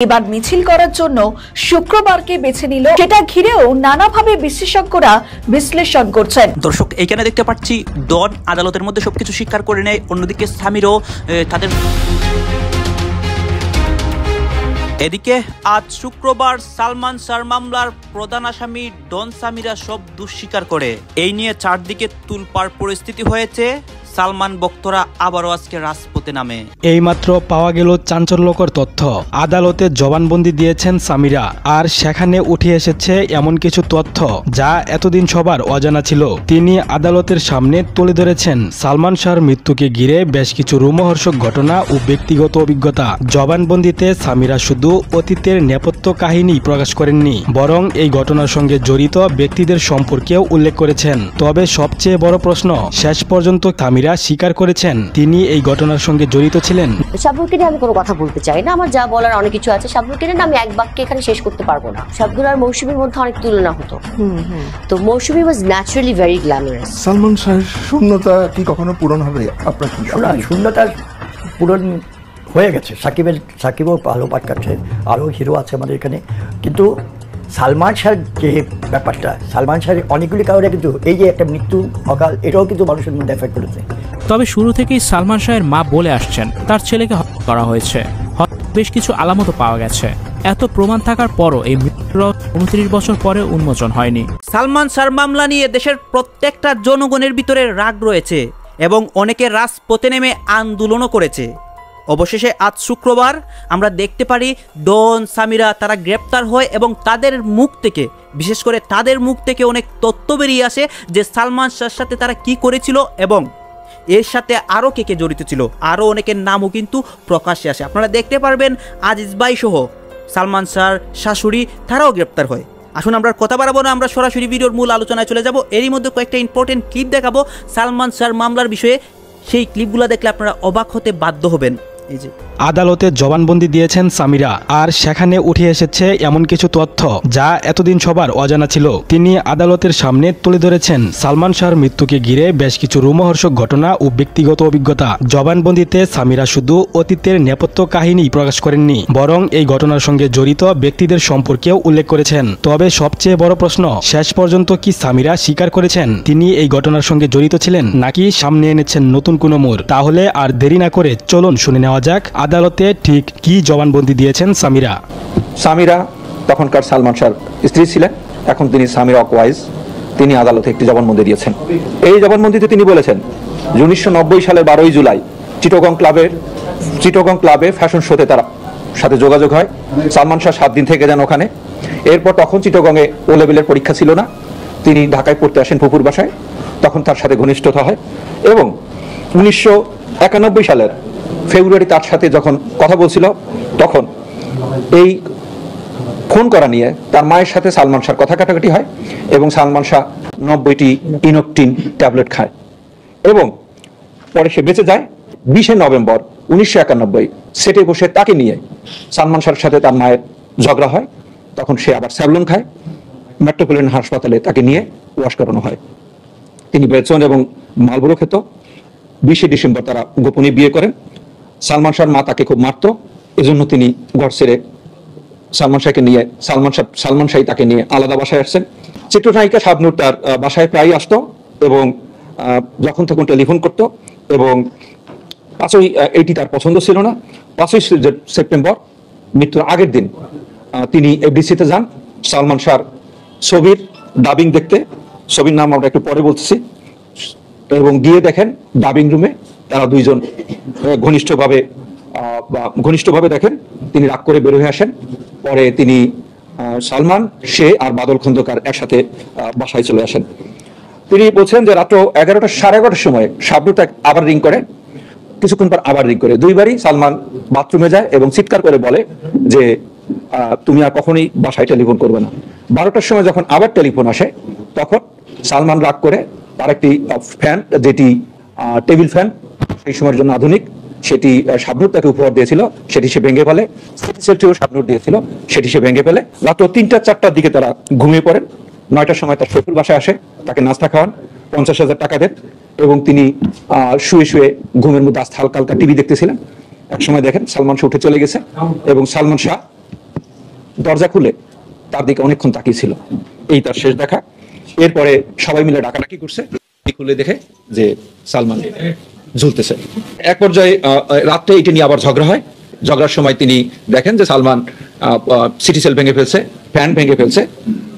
এবার মিছিল করার জন্য শুক্রবারকে বেছে নিল, সেটা ঘিরেও নানাভাবে বিশেষজ্ঞরা বিশ্লেষণ করছেন। দর্শক, এইখানে দেখতে পাচ্ছি ডন আদালতের মধ্যে সবকিছু স্বীকার করে নেয়, অন্যদিকে সামিরও তাদের। এদিকে আজ শুক্রবার সালমান শাহ মামলার প্রধান আসামি ডন সামিরা সব দোষ স্বীকার করে। এই নিয়ে চারদিকে তুলপাড় পরিস্থিতি হয়েছে। সালমান ভক্তরা আবারও আজকে রাজপথে নামে। এইমাত্র পাওয়া গেল চাঞ্চল্যকর তথ্য। আদালতে জবানবন্দি দিয়েছেন সামিরা, আর সেখানে উঠে এসেছে এমন কিছু তথ্য যা এতদিন সবার অজানা ছিল। তিনি আদালতের সামনে তুলে ধরেছেন সালমান শাহর মৃত্যুকে ঘিরে বেশ কিছু রোমহর্ষক ঘটনা ও ব্যক্তিগত অভিজ্ঞতা। জবানবন্দিতে সামিরা শুধু অতীতের নেপথ্য কাহিনী প্রকাশ করেননি, বরং এই ঘটনার সঙ্গে জড়িত ব্যক্তিদের সম্পর্কেও উল্লেখ করেছেন। তবে সবচেয়ে বড় প্রশ্ন, শেষ পর্যন্ত সামিরা স্বীকার করেছেন তিনি এই ঘটনার সঙ্গে জড়িত ছিলেন। শাবনুরকে নিয়ে আমি কোনো কথা বলতে চাই না, আমার যা বলার অনেক কিছু আছে। শাবনুরকে নিয়ে আমি এক বাক্যে এখানে শেষ করতে পারবো না। শাবনুর আর মৌসুমীর মধ্যে অনেক তুলনা হতো, তো মৌসুমী ওয়াজ ন্যাচারালি ভেরি গ্ল্যামারাস। সালমান শাহের শূন্যতা কি কখনো পূরণ হবে? আপনার কি শূন্যতা পূরণ হয়ে গেছে। সাকিবও ভালো পাঠ কাটছে, আরও হিরো আছে আমাদের এখানে। কিন্তু সালমান শাহের যে ব্যাপারটা, সালমান শাহের অনেকগুলি কারণে কিন্তু এই যে একটা মৃত্যু অকাল, এটাও কিন্তু মানুষের মধ্যে এফেক্ট করেছে। তবে শুরু থেকেই সালমান শাহের মা বলে আসছেন তার ছেলেকে হত্যা করা হয়েছে। বেশ কিছু আলামতও পাওয়া গেছে। এত প্রমাণ থাকার পরও এই মৃত্যুর 29 বছর পরে উন্মোচন হয়নি। সালমান শাহ মামলা নিয়ে দেশের প্রত্যেকটা জনগণের ভিতরে রাগ রয়েছে এবং অনেকে রাজপথে নেমে আন্দোলনও করেছে। অবশেষে আজ শুক্রবার আমরা দেখতে পারি ডন সামিরা তারা গ্রেপ্তার হয় এবং তাদের মুখ থেকে, বিশেষ করে তাদের মুখ থেকে অনেক তথ্য বেরিয়ে আসে যে সালমান শাহর সাথে তারা কি করেছিল এবং এর সাথে আরও কে কে জড়িত ছিল। আরও অনেকের নামও কিন্তু প্রকাশ্যে আসে। আপনারা দেখতে পারবেন আজিজ ভাই সহ সালমান শাহর শাশুড়ি তারাও গ্রেপ্তার হয়। আসুন আমরা কথা বাড়াবো না, আমরা সরাসরি ভিডিওর মূল আলোচনায় চলে যাব। এরই মধ্যে কয়েকটা ইম্পর্টেন্ট ক্লিপ দেখাবো সালমান শাহর মামলার বিষয়ে। সেই ক্লিপগুলো দেখলে আপনারা অবাক হতে বাধ্য হবেন। এই যে আদালতে জবানবন্দি দিয়েছেন সামিরা, আর সেখানে উঠে এসেছে এমন কিছু তথ্য যা এতদিন সবার অজানা ছিল। তিনি আদালতের সামনে তুলে ধরেছেন সালমান শাহর মৃত্যুকে ঘিরে বেশ কিছু রোমহর্ষক ঘটনা ও ব্যক্তিগত অভিজ্ঞতা। জবানবন্দিতে সামিরা শুধু অতীতের নেপথ্য কাহিনী প্রকাশ করেননি, বরং এই ঘটনার সঙ্গে জড়িত ব্যক্তিদের সম্পর্কেও উল্লেখ করেছেন। তবে সবচেয়ে বড় প্রশ্ন, শেষ পর্যন্ত কি সামিরা স্বীকার করেছেন তিনি এই ঘটনার সঙ্গে জড়িত ছিলেন, নাকি সামনে এনেছেন নতুন কোনো মোড়? তাহলে আর দেরি না করে চলুন শুনে নেওয়া যাক আদালতে ঠিক কি জবানবন্দি দিয়েছেন সামিরা। সামিরা তখনকার সালমান শাহর স্ত্রী ছিলেন, এখন তিনি সামিরা ওয়াইজ। তিনি আদালতে একটি জবানবন্দি দিয়েছেন। এই জবানবন্দিতে তিনি বলেছেন যে 1990 সালের 12ই জুলাই চিটগং ক্লাবে ফ্যাশন শোতে তার সাথে যোগাযোগ হয়। সালমান শাহ 7 দিন থেকে যান ওখানে। এরপর তখন চিটগংয়ে ও লেভেলের পরীক্ষা ছিল না, তিনি ঢাকায় পড়তে আসেন ফুপুর বাসায়। তখন তার সাথে ঘনিষ্ঠতা হয় এবং 1991 সালের ফেব্রুয়ারি তার সাথে যখন কথা বলছিল, তখন এই খুন করা নিয়ে তার মায়ের সাথে সালমান শাহর কথা কাটাকাটি হয় এবং সালমান শাহ 90টি ইনোকটিন ট্যাবলেট খায় এবং পরে সে বেঁচে যায়। 20 নভেম্বর 1991 সেটে বসে তাকে নিয়ে সালমান শাহর সাথে তার মায়ের ঝগড়া হয়। তখন সে আবার স্যাভলন খায়। মেট্রোপলিটন হাসপাতালে তাকে নিয়ে ওয়াশ করানো হয়। তিনি বেচন এবং মালবুরো খেত। 20 ডিসেম্বর তারা গোপনে বিয়ে করেন। সালমান শাহর মা তাকে খুব মারত, এজন্য তিনি ঘর ছেড়ে সালমান শাহ তাকে নিয়ে আলাদা বাসায় আসছেন। চিত্রনায়িকা শাবনূর তার বাসায় প্রায় আসতো এবং যখন তখন টেলিফোন করতো এবং এইটি তার পছন্দ ছিল না। 5ই সেপ্টেম্বর মৃত্যুর আগের দিন তিনি এফডিসিতে যান সালমান শাহর ছবির ডাবিং দেখতে। ছবির নাম আমরা একটু পরে বলতেছি। এবং গিয়ে দেখেন ডাবিং রুমে তারা দুইজন ঘনিষ্ঠভাবে দেখেন। তিনি রাগ করে বের হয়ে আসেন। পরে তিনি সালমান, সে আর বাদল খন্দকার একসাথে বাসায় চলে আসেন। তিনি বলছেন যে রাত্র 11টা সাড়ে 11টার সময় শাবনূর আবার রিং করে, কিছুক্ষণ পর আবার রিং করে। দুইবারই সালমান বাথরুমে যায় এবং চিৎকার করে বলে যে তুমি আর কখনোই বাসায় টেলিফোন করবে না। 12টার সময় যখন আবার টেলিফোন আসে, তখন সালমান রাগ করে তার একটি ফ্যান, যেটি টেবিল ফ্যান সেই সময়ের জন্য আধুনিক, সেটি শাবনূর তাকে উপহার দিয়েছিল, সেটি সে ভেঙে ফেলে। সেটিও শাবনূর দিয়েছিল, সেটি সে ভেঙে ফেলে। রাত 3টা-4টার দিকে তারা ঘুমিয়ে পড়েন। 9টার সময় তার শ্বশুর বাসায় আসে, তাকে নাস্তা খাওয়ান, 50,000 টাকা দেন এবং তিনি শুয়ে শুয়ে ঘুমের মধ্যে আস্তে হালকা হালকা টিভি দেখতেছিলেন। এক সময় দেখেন সালমান শাহ উঠে চলে গেছে এবং সালমান শাহ দরজা খুলে তার দিকে অনেকক্ষণ তাকিয়েছিল। এই তার শেষ দেখা। এরপরে সবাই মিলে ডাকাডাকি করছে, খুলে দেখে যে সালমান ঝুলতেছে। এক পর্যায়ে রাত্রে এটি নিয়ে আবার ঝগড়া হয়। ঝগড়ার সময় তিনি দেখেন যে সালমান সিটি সেল ভেঙে ফেলছে, ফ্যান ভেঙে ফেলছে।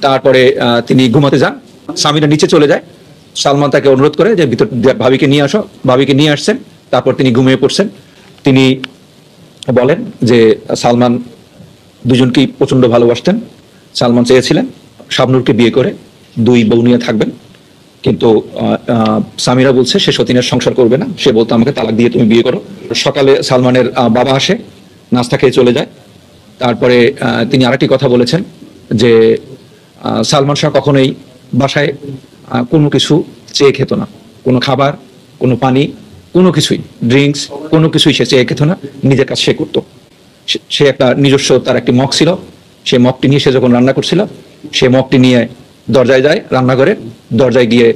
তারপরে তিনি ঘুমাতে যান। সামিরা নিচে চলে যায়। সালমান তাকে অনুরোধ করে যে ভিতর ভাবিকে নিয়ে আসো। ভাবিকে নিয়ে আসছেন। তারপর তিনি ঘুমিয়ে পড়ছেন। তিনি বলেন যে সালমান দুজনকেই প্রচন্ড ভালোবাসতেন। সালমান চেয়েছিলেন শাবনূরকে বিয়ে করে 2 বউ নিয়ে থাকবেন, কিন্তু সামিরা বলছে সে সতীনের সংসার করবে না। সে বলতো আমাকে তালাক দিয়ে তুমি বিয়ে করো। সকালে সালমানের বাবা আসে, নাস্তা খেয়ে চলে যায়। তারপরে তিনি আরেকটি কথা বলেছেন যে সালমান শাহ কখনোই বাসায় কোনো কিছু চেয়ে খেত না, কোনো খাবার, কোনো পানি, কোনো কিছুই, ড্রিঙ্কস, কোনো কিছুই সে চেয়ে খেত না, নিজের কাজ সে করতো। সে একটা নিজস্ব তার একটি মগ ছিল। সেই মগটি নিয়ে সে যখন রান্না করছিল, সে মগটি নিয়ে দরজায় যায়, রান্নাঘরে দরজায় গিয়ে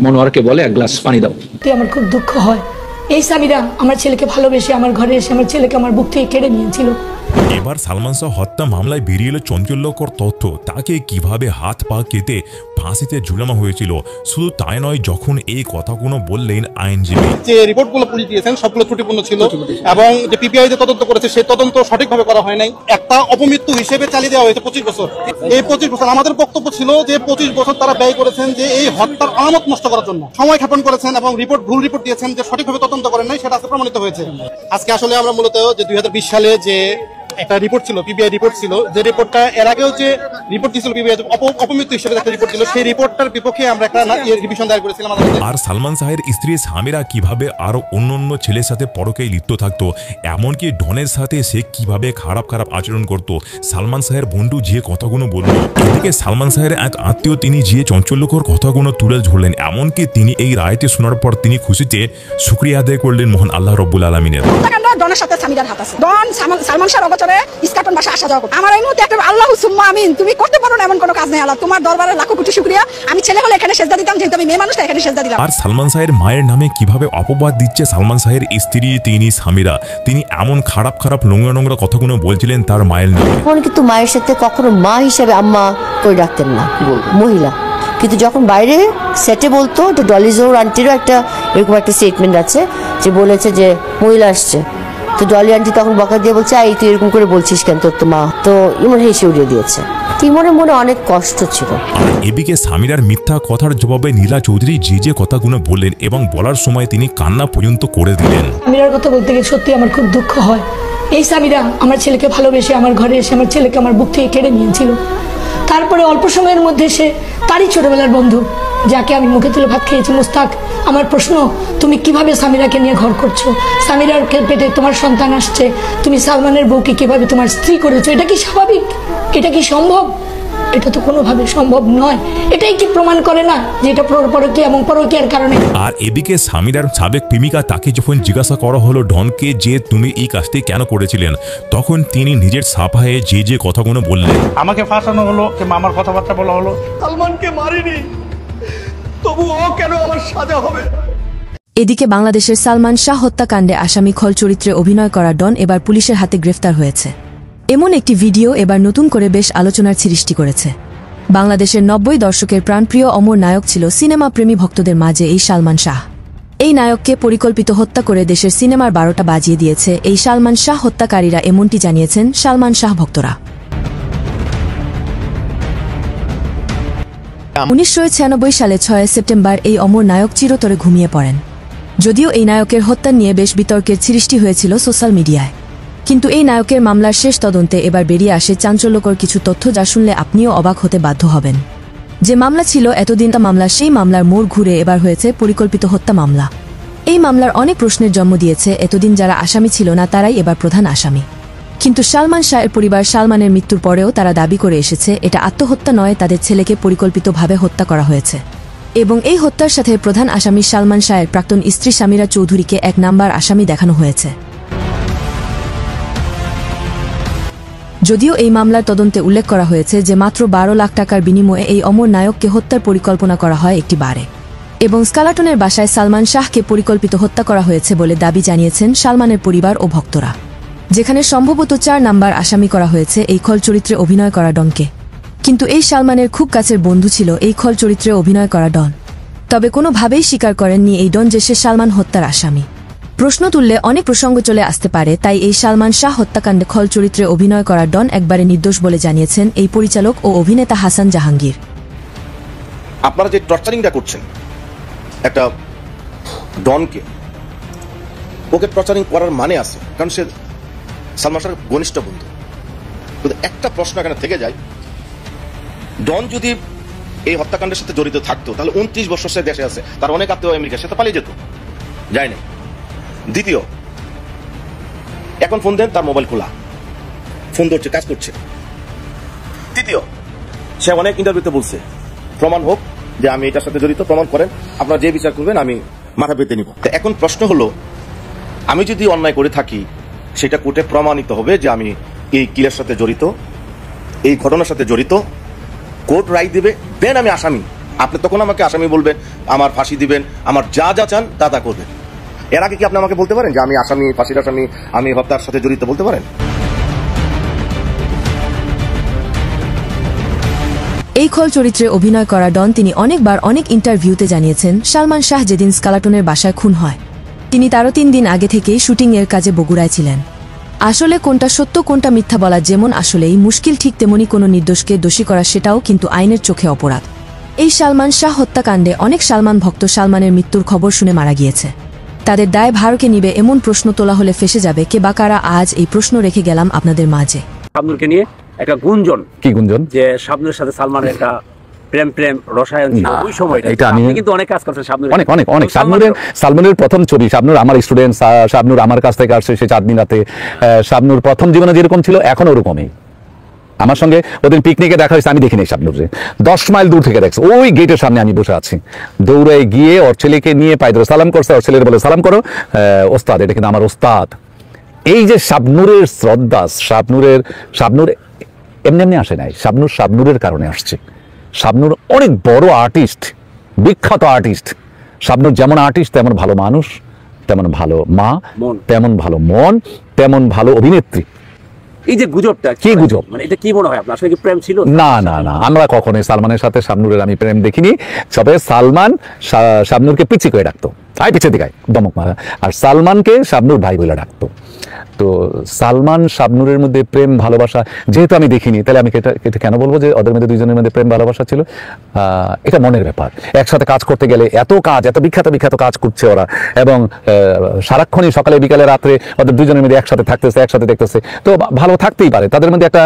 মনোয়ারকে বলে 1 গ্লাস পানি দাও। আমার খুব দুঃখ হয়, এই সামিরা আমার ছেলেকে ভালোবেসে আমার ঘরে এসে আমার ছেলেকে আমার বুক থেকে কেড়ে নিয়েছিল। এবার সালমান শাহ হত্যা মামলায় বেরিয়ে এলো চাঞ্চল্যকর তথ্য। তাকে কিভাবে হাত পা কেটে ফাঁসিতে ঝুলানো হয়েছিল। শুধু তাই নয়, যখন এই কথাগুলো বললেন আইনজীবী, যে রিপোর্টগুলো পুলিশ দিয়েছেন সবগুলো ত্রুটিপূর্ণ ছিল এবং যে পিপিআই যে তদন্ত করেছে সেই তদন্ত সঠিকভাবে করা হয় নাই। একটা অপমৃত্যু হিসেবে চালিয়ে দেওয়া হয়েছে 25 বছর। এই 25 বছর আমাদের বক্তব্য ছিল যে 25 বছর তারা ব্যয় করেছেন যে এই হত্যার আলামত নষ্ট করার জন্য, সময় ক্ষেপণ করেছেন এবং ভুল রিপোর্ট দিয়েছেন, যে সঠিকভাবে তদন্ত করেন নাই, সেটা আজকে প্রমাণিত হয়েছে। আজকে আসলে আমরা মূলত যে 2020 সালে যে একটা রিপোর্ট ছিল, পিবিআই রিপোর্ট ছিল, যে রিপোর্টটা এর আগেও যে রিপোর্ট দিয়েছিল পিবিআই অপমৃত্যু হিসেবে একটা রিপোর্ট ছিল, সেই রিপোর্টটার বিপক্ষে আমরা একটা রিভিশন দায়ের করেছিলাম। আর সালমান শাহের স্ত্রী সামিরা কিভাবে আরো অন্যান্য ছেলের সাথে পরকে লিপ্ত থাকতো, এমনকি ডনের সাথে সে কিভাবে খারাপ আচরণ করত, সালমান শাহের বন্ধু যে কথাগুলো বলল। এদিকে সালমান শাহের এক আত্মীয় তিনি যে চাঞ্চল্যকর কথাগুলো তুলে ধরলেন, এমনকি তিনি এই রায়টি শোনার পর তিনি খুশিতে শুকরিয়া আদায় করলেন মহান আল্লাহ রব্বুল আলামিনের। ডনের সাথে সামিরার হাত আছে। ডন সালমান শাহর অগোচরে ইস্কাটন বাসা আসা যাওয়া করে। আমার এই মুহূর্তে একটা আল্লাহু সুম্মা আমিন, তুমি করতে পারো না এমন কোনো কাজ নেই। আল্লাহ তোমার দরবারে লাখো কোটি শুকরিয়া। আমি ছেলে হলে এখানে সেজদা দিতাম, যেহেতু আমি মেয়ে মানুষ, এখানে সেজদা দিলাম। আর সালমান শাহের মায়ের নামে কিভাবে অপবাদ দিচ্ছে সালমান শাহের স্ত্রী তিনি সামিরা। তিনি এমন খারাপ নোংরা কথাগুলো বলছিলেন তার মায়ের নামে। কিন্তু মায়ের সাথে কখনো মা হিসেবে আম্মা করে ডাকতেন না মহিলা, কিন্তু যখন বাইরে সেটে বলতো, ডলিজোর আন্টিরও একটা এরকম একটা স্টেটমেন্ট আছে যে বলেছে যে মহিলা আসছে, তো ডলি আন্টি তখন বকা দিয়ে বলছে এই তুই এরকম করে বলছিস কেন, তোর তো মা। তো ইমন হেসে উড়িয়ে দিয়েছে। ইমনের মনে অনেক কষ্ট ছিল। এদিকে সামিরার মিথ্যা কথার জবাবে নীলা চৌধুরী যে কথাগুলো বললেন এবং বলার সময় তিনি কান্না পর্যন্ত করে দিলেন। সামিরার কথা বলতে গিয়ে সত্যি আমার খুব দুঃখ হয়, এই সামিরা আমার ছেলেকে ভালোবেসে আমার ঘরে এসে আমার ছেলেকে আমার বুক থেকে কেড়ে নিয়েছিল। তারপরে অল্প সময়ের মধ্যে সে তারই ছোটবেলার বন্ধু, যাকে আমি মুখে তুলে ভাত খেয়েছি, মুস্তাক। আমার প্রশ্ন, তুমি কিভাবে সামিরাকে নিয়ে ঘর করছো? সামিরার পেটে তোমার সন্তান আসছে, তুমি সালমানের বউকে কিভাবে তোমার স্ত্রী করেছো? এটা কি স্বাভাবিক? এটা কি সম্ভব? এটা তো কোনোভাবে সম্ভব নয়। এটাই কি প্রমাণ করে না যে এটা পরকীয়া এবং পরকীয়ার কারণে? আর এদিকে সামিরার সাবেক প্রেমিকা তাকে যখন জিজ্ঞাসা করা হলো ডনকে যে তুমি এই কাজটি কেন করেছিলেন, তখন তিনি নিজের সাফায়ে যে কথাগুলো বললেন। আমাকে ফাঁসানো হলো কিংবা আমার কথাবার্তা বলা হলো, সালমানকে মারিনি, তবু ও কেন আমার সাজা হবে? এদিকে বাংলাদেশের সালমান শাহ হত্যাকাণ্ডে আসামি খল চরিত্রে অভিনয় করা ডন এবার পুলিশের হাতে গ্রেফতার হয়েছে। এমন একটি ভিডিও এবার নতুন করে বেশ আলোচনার সৃষ্টি করেছে। বাংলাদেশের 90 দশকের প্রাণপ্রিয় অমর নায়ক ছিল সিনেমা প্রেমী ভক্তদের মাঝে এই সালমান শাহ। এই নায়ককে পরিকল্পিত হত্যা করে দেশের সিনেমার 12টা বাজিয়ে দিয়েছে এই সালমান শাহ হত্যাকারীরা, এমনটি জানিয়েছেন সালমান শাহ ভক্তরা। 1996 সালে 6 সেপ্টেম্বর এই অমর নায়ক চিরতরে ঘুমিয়ে পড়েন। যদিও এই নায়কের হত্যা নিয়ে বেশ বিতর্কের সৃষ্টি হয়েছিল সোশ্যাল মিডিয়ায়, কিন্তু এই নায়কের মামলার শেষ তদন্তে এবার বেরিয়ে আসে চাঞ্চল্যকর কিছু তথ্য, যা শুনলে আপনিও অবাক হতে বাধ্য হবেন। যে মামলা ছিল এতদিন তা মামলা, সেই মামলার মোড় ঘুরে এবার হয়েছে পরিকল্পিত হত্যা মামলা। এই মামলার অনেক প্রশ্নের জন্ম দিয়েছে। এতদিন যারা আসামি ছিল না তারাই এবার প্রধান আসামি। কিন্তু সালমান শাহের পরিবার সালমানের মৃত্যুর পরেও তারা দাবি করে এসেছে এটা আত্মহত্যা নয়, তাদের ছেলেকে পরিকল্পিতভাবে হত্যা করা হয়েছে। এবং এই হত্যার সাথে প্রধান আসামি সালমান শাহের প্রাক্তন স্ত্রী সামিরা চৌধুরীকে 1 নাম্বার আসামি দেখানো হয়েছে। যদিও এই মামলার তদন্তে উল্লেখ করা হয়েছে যে মাত্র 12 লাখ টাকার বিনিময়ে এই অমর নায়ককে হত্যার পরিকল্পনা করা হয় একটি বারে, এবং স্কালাটনের বাসায় সালমান শাহকে পরিকল্পিত হত্যা করা হয়েছে বলে দাবি জানিয়েছেন সালমানের পরিবার ও ভক্তরা। যেখানে সম্ভবত 4 নাম্বার আসামি করা হয়েছে এই খল চরিত্রে অভিনয় করা ডনকে। কিন্তু এই সালমানের খুব কাছের বন্ধু ছিল এই খল চরিত্রে অভিনয় করা ডন। তবে কোনোভাবেই স্বীকার করেননি এই ডন যে সে সালমান হত্যার আসামি। প্রশ্ন তুললে অনেক প্রসঙ্গ চলে আসতে পারে, তাই এই সালমান শাহ হত্যাকাণ্ডে খল চরিত্রে অভিনয় করা ডন একবারে নির্দোষ বলে জানিয়েছেন এই পরিচালক ও অভিনেতা হাসান জাহাঙ্গীর। আপনারা যে টর্চারিংটা করছেন একটা ডনকে, ওকে টর্চারিং করার মানে আছে, কারণ সে সালমান শাহর ঘনিষ্ঠ বন্ধু। কিন্তু একটা প্রশ্ন এখানে থেকে যায়, ডন যদি এই হত্যাকাণ্ডের সাথে জড়িত থাকতো তাহলে 29 বছর সে দেশে আছে, তার অনেক আত্মীয় আমেরিকার সাথে পালিয়ে যেত, যায় না। দ্বিতীয়, এখন ফোন দেন, তার মোবাইল খোলা, ফোন ধরছে, কাজ করছে। তৃতীয়, সে অনেক ইন্টারভিউতে বলছে প্রমাণ হোক যে আমি এটার সাথে জড়িত, প্রমাণ করেন, আপনারা যে বিচার করবেন আমি মাথা পেতে নিব। এখন প্রশ্ন হলো, আমি যদি অন্যায় করে থাকি সেটা কোর্টে প্রমাণিত হবে যে আমি এই কিলের সাথে জড়িত, এই ঘটনার সাথে জড়িত, কোর্ট রায় দিবে, দেন আমি আসামি। আপনি তখন আমাকে আসামি বলবেন, আমার ফাঁসি দিবেন, আমার যা যা চান তা তা করবেন। এর আগে কি আপনি আমাকে বলতে পারেন যে আমি আসামি, ফাঁসির আসামি, আমি হত্যার সাথে জড়িত বলতে পারেন? এই খল চরিত্রে অভিনয় করা ডন তিনি অনেকবার অনেক ইন্টারভিউতে জানিয়েছেন সালমান শাহ যেদিন স্কালাটনের বাসায় খুন হয় তিনি তারও 3 দিন আগে থেকেই শুটিং এর কাজে বগুড়ায় ছিলেন। আসলে কোনটা সত্য কোনটা মিথ্যা বলা যেমন আসলেই মুশকিল, ঠিক তেমনি কোনো নির্দোষকে দোষী করা সেটাও কিন্তু আইনের চোখে অপরাধ। এই সালমান শাহ হত্যাকাণ্ডে অনেক সালমান ভক্ত সালমানের মৃত্যুর খবর শুনে মারা গিয়েছে। তাদের দায় ভারকে নিবে এমন প্রশ্ন তোলা হলে ফেসে যাবে কে বা কারা। আজ এই প্রশ্ন রেখে গেলাম আপনাদের মাঝে। শাবনূরকে নিয়ে একটা গুঞ্জন, কি গুঞ্জন, যে শাবনূরের সাথে সালমানের একটা প্রেম রসায়ন ছিল ওই সময়টা। এটা আমি কিন্তু অনেক কাজ করছেন শাবনূর, অনেক অনেক অনেক। সালমানের প্রথম ছবি, শাবনূর আমার স্টুডেন্ট, শাবনূর আমার কাছ থেকে আসছে সে চাঁদনি রাতে। শাবনূর প্রথম জীবনে যেরকম ছিল এখন ওরকমই। আমার সঙ্গে ওদের পিকনিকে দেখা হয়েছে, আমি দেখিনি শাবনূরকে, 10 মাইল দূর থেকে দেখছি, ওই গেটের সামনে আমি বসে আছি। দৌড়ে গিয়ে ওর ছেলেকে নিয়ে পায়ে ধরে সালাম করছে, ওর ছেলের বলে সালাম করো ওস্তাদ, এটা কিন্তু আমার ওস্তাদ। এই যে শাবনূরের শ্রদ্ধা, শাবনূর এমনি এমনি আসে নাই, শাবনূরের কারণে আসছে। শাবনূর অনেক বড় আর্টিস্ট, বিখ্যাত আর্টিস্ট। শাবনূর যেমন আর্টিস্ট তেমন ভালো মানুষ, তেমন ভালো মা, তেমন ভালো মন, তেমন ভালো অভিনেত্রী। এই যে গুজবটা, কি গুজব, মানে এটা কি মনে হয় আপনার, আসলে কি প্রেম ছিল? না না না, আমরা কখনোই সালমানের সাথে শাবনূরের আমি প্রেম দেখিনি। তবে সালমান শাবনূরকে পিছি করে ডাকতো, আয় পিছিয়ে দিকে দমক মারা, আর সালমানকে শাবনূর ভাই বলে ডাকতো। তো সালমান শাবনূরের মধ্যে প্রেম ভালোবাসা যেহেতু আমি দেখিনি, তাহলে আমি এটা কেন বলবো যে ওদের মধ্যে দুইজনের মধ্যে প্রেম ভালোবাসা ছিল? এটা মনের ব্যাপার। একসাথে কাজ করতে গেলে এত বিখ্যাত কাজ করছে ওরা, এবং সারাক্ষণই সকালে বিকালে রাত্রে ওদের দুইজনের মধ্যে একসাথে থাকতেছে, একসাথে দেখতেছে, তো ভালো থাকতেই পারে, তাদের মধ্যে একটা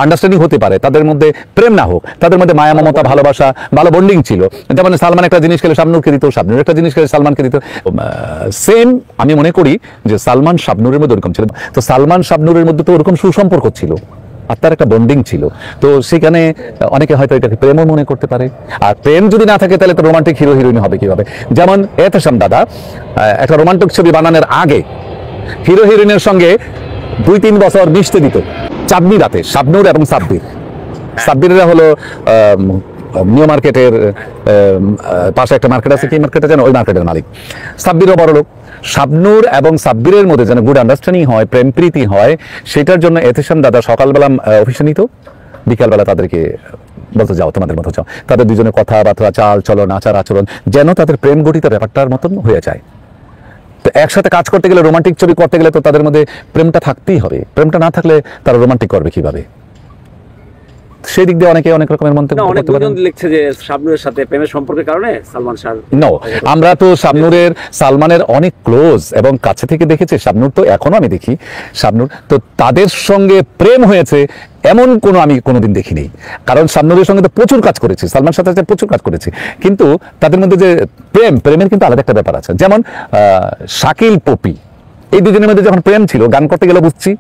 আন্ডারস্ট্যান্ডিং হতে পারে, তাদের মধ্যে প্রেম না হোক, তাদের মধ্যে মায়া মমতা ভালোবাসা ভালো বন্ডিং ছিল। যেমন সালমান একটা জিনিস খেলে শাবনূরকে দিত, শাবনূর একটা জিনিস খেলে সালমানকে দিত। সেম আমি মনে করি যে সালমান শাবনূরের মধ্যে ওরকম ছিল। তো সালমান শাবনূরের মধ্যে তো ওরকম সুসম্পর্ক ছিল, আর তার একটা বন্ডিং ছিল, তো সেখানে অনেকে হয়তো এটাকে প্রেমও মনে করতে পারে। আর প্রেম যদি না থাকে তাহলে তো রোমান্টিক হিরো হিরোইন হবে কিভাবে? যেমন এহতেশাম দাদা একটা রোমান্টিক ছবি বানানোর আগে হিরো হিরোইনের সঙ্গে 2-3 বছর মিশতে দিত চাঁদনি রাতে, শাবনূর এবং সাব্বিররা হলো নিউ মার্কেটের পাশে একটা মার্কেট আছে, কি মার্কেটে জানো, ওই মার্কেটের মালিক। সাব্বিরও বড় লোক। শাবনূর এবং সাব্বিরের মধ্যে যেন গুড আন্ডারস্ট্যান্ডিং হয়, প্রেম প্রীতি হয়, সেটার জন্য এহতেশাম দাদা সকালবেলা অফিসে নিত, বিকালবেলা তাদেরকে বলতে যাও, তোমাদের মতো যাও। তাদের দুজনে কথাবার্তা, চাল চলন, আচার আচরণ যেন তাদের প্রেম গঠিত ব্যাপারটার মতন হয়ে যায়। তো একসাথে কাজ করতে গেলে, রোমান্টিক ছবি করতে গেলে তো তাদের মধ্যে প্রেমটা থাকতেই হবে। প্রেমটা না থাকলে তারা রোমান্টিক করবে কিভাবে? সেই দিক দিয়ে অনেকে অনেক রকমের মন্তব্য করতে পারেন। লিখছে যে শাবনূরের সাথে প্রেমের সম্পর্কের কারণে সালমান শাহ। নো, আমরা তো শাবনূরের সালমানের অনেক ক্লোজ এবং কাছে থেকে দেখেছি। শাবনূর তো এখনো আমি দেখি, শাবনূর তো তাদের সঙ্গে প্রেম হয়েছে এমন কোনো আমি কোনোদিন দেখিনি। কারণ শাবনূরের সঙ্গে তো প্রচুর কাজ করেছি, সালমান সাথে প্রচুর কাজ করেছি, কিন্তু তাদের মধ্যে যে প্রেমের কিন্তু আলাদা একটা ব্যাপার আছে। যেমন শাকিল পপি, এই দুজনের মধ্যে যখন প্রেম ছিল, গান করতে গেলে বুঝছি,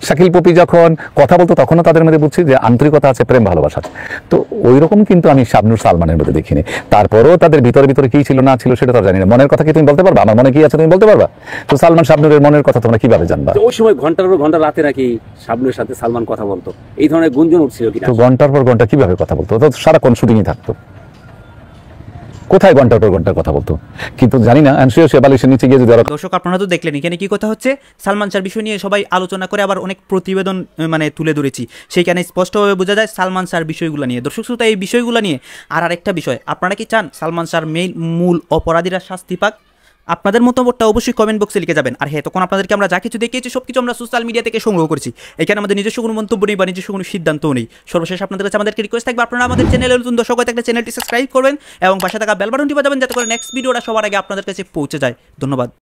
শাকিল পপি যখন কথা বলতো তখনও তাদের মধ্যে বুঝছি যে আন্তরিকতা আছে, প্রেম ভালোবাসা আছে। তো ওই রকম কিন্তু আমি শাবনূর সালমানের মধ্যে দেখিনি। তারপরেও তাদের ভিতরে কি ছিল না ছিল সেটা তো জানি না। মনের কথা কি তুমি বলতে পারবা? আমার মনে কি আছে তুমি বলতে পারবা? তো সালমান শাবনূরের মনের কথা তোমরা কিভাবে জানবা? ওই সময় ঘন্টার পর ঘন্টা রাতে নাকি শাবনূরের সাথে সালমান কথা বলতো, এই ধরনের গুঞ্জন উঠছিল। তো ঘন্টার পর ঘন্টা কিভাবে কথা বলতো? তো সারাক্ষণ শুটিংই থাকতো, কোথায় ঘন্টার পর ঘন্টা কথা বলতো, কিন্তু জানি না সে বালিশের নিচে গিয়ে যদি দর্শক আপনারা তো দেখলেন এখানে কি কথা হচ্ছে, সালমান শাহর বিষয় নিয়ে সবাই আলোচনা করে আবার অনেক প্রতিবেদন মানে তুলে ধরেছি, সেইখানে স্পষ্টভাবে বোঝা যায় সালমান শাহর বিষয়গুলো নিয়ে। দর্শক শ্রোতা, এই বিষয়গুলো নিয়ে আর আরেকটা বিষয়, আপনারা কি চান সালমান শাহর মূল অপরাধীরা শাস্তি পাক? আপনাদের মতামতটা অবশ্যই কমেন্ট বক্সে লিখে যাবেন। আর হ্যাঁ, তখন আপনাদেরকে আমরা যা কিছু দেখিয়েছি সব কিছু আমরা সোশ্যাল মিডিয়া থেকে সংগ্রহ করেছি, এখানে আমাদের নিজস্ব কোনো মন্তব্য নেই বা নিজস্ব কোনো সিদ্ধান্তও নেই। সর্বশেষ আপনাদের কাছে আমাদেরকে রিকোয়েস্ট থাকবে, আপনারা আমাদের চ্যানেলে নতুন দর্শক হয়ে থাকলে চ্যানেলটি সাবস্ক্রাইব করবেন এবং পাশে থাকা বেল বাটনটি বাজাবেন যাতে করে নেক্সট ভিডিওটা সবার আগে আপনাদের কাছে পৌঁছে যায়। ধন্যবাদ।